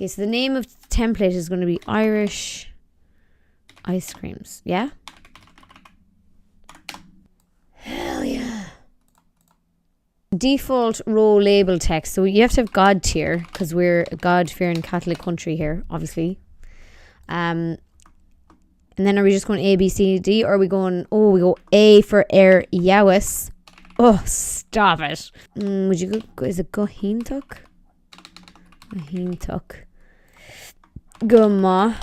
Okay, so the name of the template is going to be Irish ice creams. Yeah? Hell yeah. Default row label text. So you have to have God tier because we're a God-fearing Catholic country here, obviously. And then are we just going A, B, C, D? Or are we going, we go A for Air Yowis. Oh, stop it. Would you go, is it Goheentuck? Goheentuck. Guma.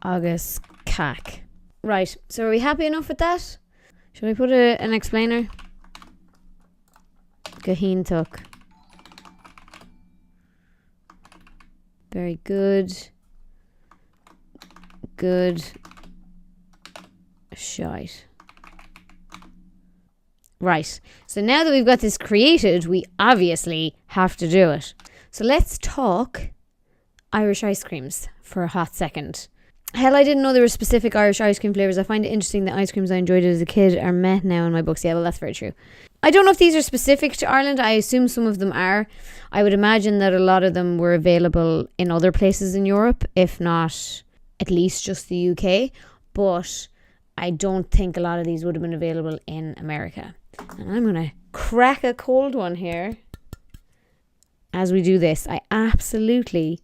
August Cack. Right, so are we happy enough with that? Should I put an explainer? Goheentuck. Very good. Good. Shite. Right. So now that we've got this created, we obviously have to do it. So let's talk Irish ice creams for a hot second. Hell, I didn't know there were specific Irish ice cream flavours. I find it interesting that ice creams I enjoyed as a kid are met now in my books. Yeah, well, that's very true. I don't know if these are specific to Ireland. I assume some of them are. I would imagine that a lot of them were available in other places in Europe, if not at least just the UK. But I don't think a lot of these would have been available in America. And I'm going to crack a cold one here as we do this. I absolutely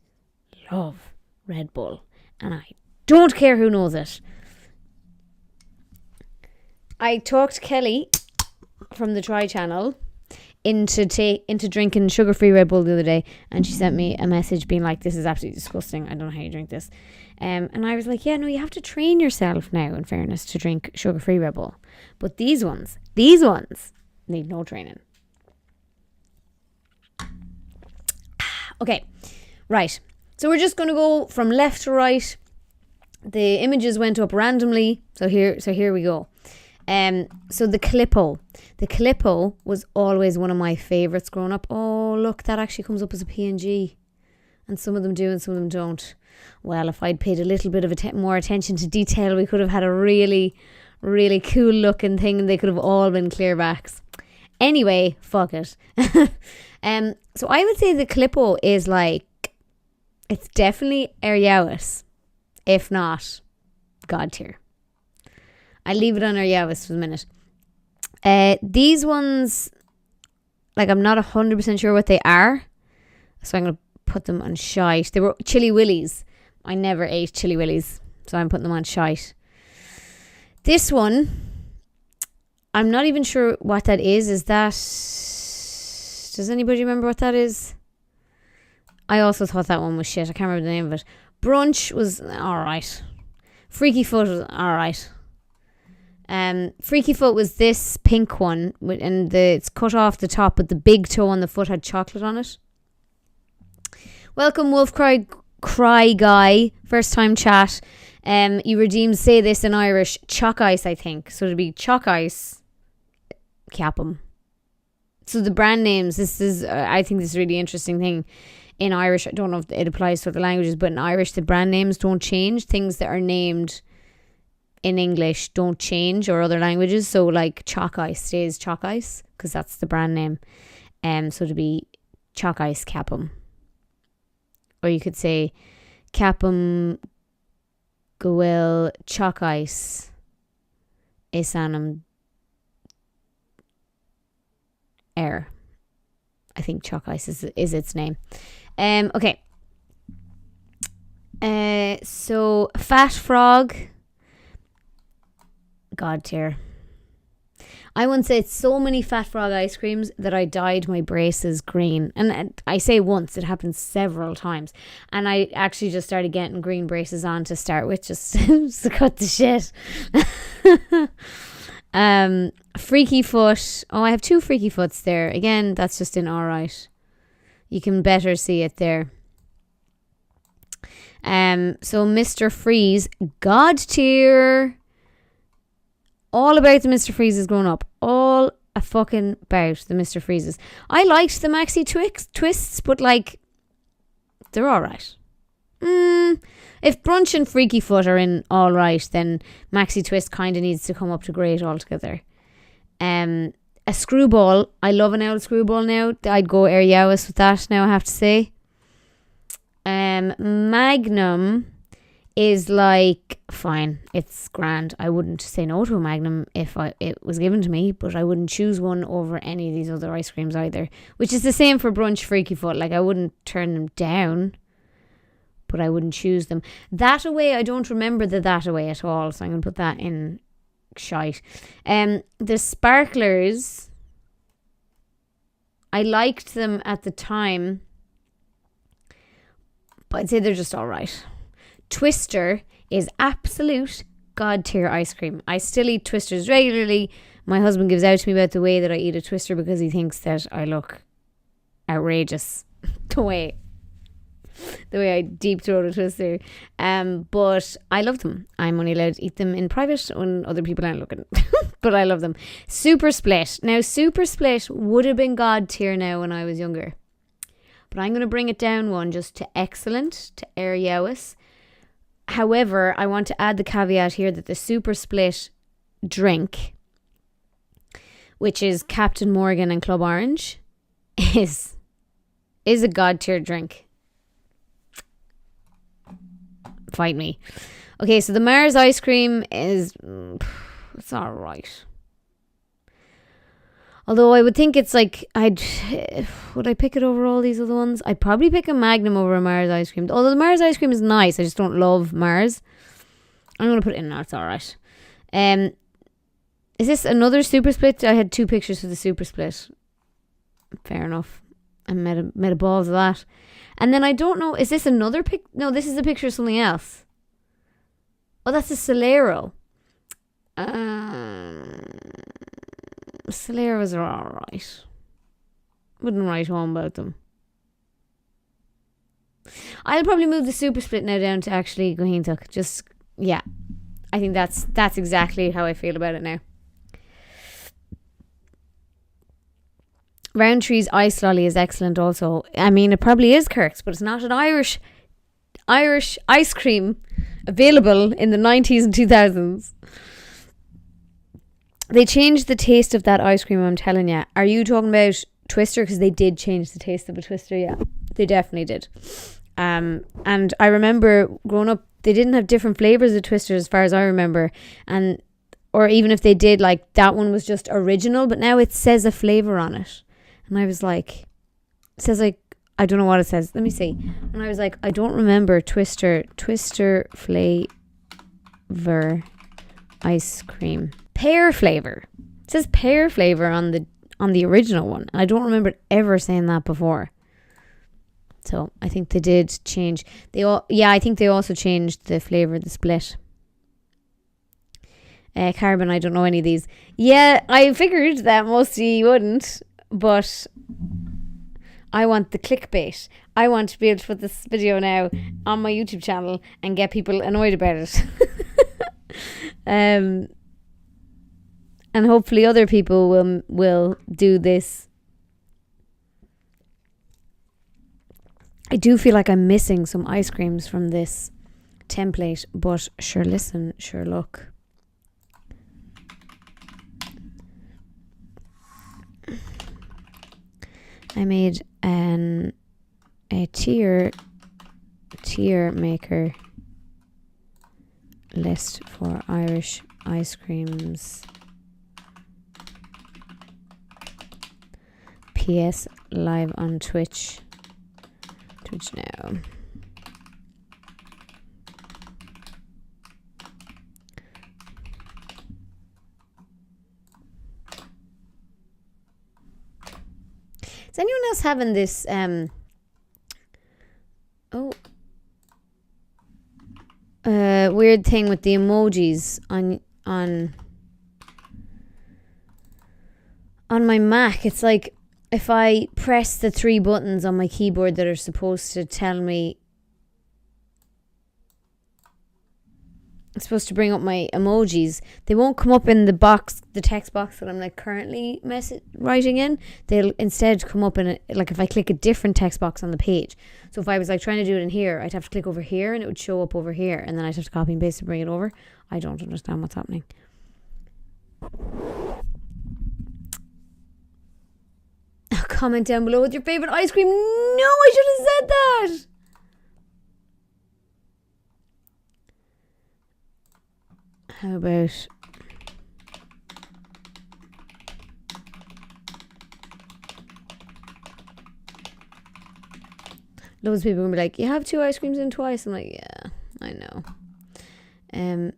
love Red Bull. And I don't care who knows it. I talked Kelly from the Try channel into drinking sugar-free Red Bull the other day, and she sent me a message being like, this is absolutely disgusting. I don't know how you drink this. And I was like, yeah, no, you have to train yourself now, in fairness, to drink sugar-free Red Bull. But these ones need no training. Okay, right. So we're just going to go from left to right. The images went up randomly. So here we go. So the Calippo. The Calippo was always one of my favourites growing up. Oh, look, that actually comes up as a PNG. And some of them do and some of them don't. Well, if I'd paid a little bit of more attention to detail, we could have had a really, really cool looking thing and they could have all been clear backs. Anyway, fuck it. So I would say the Calippo is like, it's definitely Erjawis, if not God tier. I'll leave it on Erjawis for a minute. These ones, like, I'm not 100% sure what they are, so I'm going to put them on shite. They were Chili Willies. I never ate Chili Willies, so I'm putting them on shite. This one, I'm not even sure what that is. Is that... Does anybody remember what that is? I also thought that one was shit. I can't remember the name of it. Brunch was alright. Freaky Foot was alright. Freaky Foot was this pink one, and it's cut off the top, but the big toe on the foot had chocolate on it. Welcome, Wolf Cry Guy. First time chat. You redeemed say this in Irish. Chalk ice, I think. So it'd be chalk ice. Cap'em. So the brand names, this is, I think this is a really interesting thing in Irish. I don't know if it applies to other languages, but in Irish, the brand names don't change. Things that are named in English don't change, or other languages. So like chalk ice stays chalk ice because that's the brand name. So to be chalk ice Cap'em. Or you could say Cap'em Goel chalk ice Isanam Air. I think chalk ice is its name. Okay. So Fat Frog, God tier. I once ate so many Fat Frog ice creams that I dyed my braces green. And I say once, it happened several times. And I actually just started getting green braces on to start with, just to cut the shit. Freaky Foot. Oh, I have 2 Freaky Foots there. Again, that's just in alright. You can better see it there. So Mr. Freeze, God tier. All about the Mr. Freezes growing up. All a fucking about the Mr. Freezes. I liked the Maxi Twists, but like, they're alright. If Brunch and Freaky Foot are in alright, then Maxi Twist kind of needs to come up to great altogether. A Screwball. I love an old Screwball now. I'd go Erjawis with that now, I have to say. Magnum is like, fine, it's grand. I wouldn't say no to a Magnum if it was given to me, but I wouldn't choose one over any of these other ice creams either, which is the same for Brunch Freaky Foot. Like, I wouldn't turn them down, but I wouldn't choose them. That Away, I don't remember the That Away at all, so I'm going to put that in shite. The Sparklers, I liked them at the time, but I'd say they're just all right. Twister is absolute god tier ice cream. I still eat Twisters regularly. My husband gives out to me about the way that I eat a Twister because he thinks that I look outrageous the way I deep throat a Twister. But I love them. I'm only allowed to eat them in private when other people aren't looking. But I love them. Super Split. Now, Super Split would have been god tier now when I was younger. But I'm going to bring it down one just to excellent, to Yowis. However, I want to add the caveat here that the Super Split drink, which is Captain Morgan and Club Orange, is a god tier drink. Fight me. Okay, so the Mars ice cream is, it's all right. Although I would think it's like, would I pick it over all these other ones? I'd probably pick a Magnum over a Mars ice cream. Although the Mars ice cream is nice, I just don't love Mars. I'm going to put it in now, it's alright. Is this another Super Split? I had 2 pictures for the Super Split. Fair enough. I made a balls of that. And then I don't know, is this another pic? No, this is a picture of something else. Oh, that's a Solero. Soleros are alright. Wouldn't write home about them. I'll probably move the Super Split now down to actually Goheentuck. Just, yeah. I think that's exactly how I feel about it now. Roundtree's Ice Lolly is excellent also. I mean, it probably is Kirk's, but it's not an Irish ice cream available in the 90s and 2000s. They changed the taste of that ice cream, I'm telling you. Are you talking about Twister? Because they did change the taste of a Twister, yeah. They definitely did. And I remember growing up, they didn't have different flavours of Twister as far as I remember. Or even if they did, like, that one was just original, but now it says a flavour on it. And I was like, it says like, I don't know what it says. Let me see. And I was like, I don't remember Twister flavour ice cream. Pear flavour. It says pear flavour on the original one. I don't remember ever saying that before. So I think they did change. I think they also changed the flavour of the split. Carbon, I don't know any of these. Yeah, I figured that most of you wouldn't, but I want the clickbait. I want to be able to put this video now on my YouTube channel and get people annoyed about it. And hopefully other people will do this. I do feel like I'm missing some ice creams from this template, but sure listen, sure look. I made a tier maker list for Irish ice creams. PS live on Twitch now. Is anyone else having this weird thing with the emojis on my Mac? It's like if I press the 3 buttons on my keyboard that are supposed to tell me, it's supposed to bring up my emojis, they won't come up in the box, the text box that I'm like currently writing in. They'll instead come up in like if I click a different text box on the page. So if I was like trying to do it in here, I'd have to click over here and it would show up over here, and then I'd have to copy and paste to bring it over. I don't understand what's happening. Comment down below with your favourite ice cream. No, I should have said that. How about... Loads of people will be like, you have 2 ice creams in twice. I'm like, yeah, I know.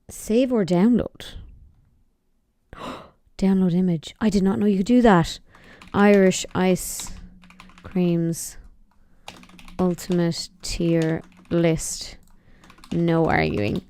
Save or download? Download image. I did not know you could do that. Irish ice creams ultimate tier list. No arguing.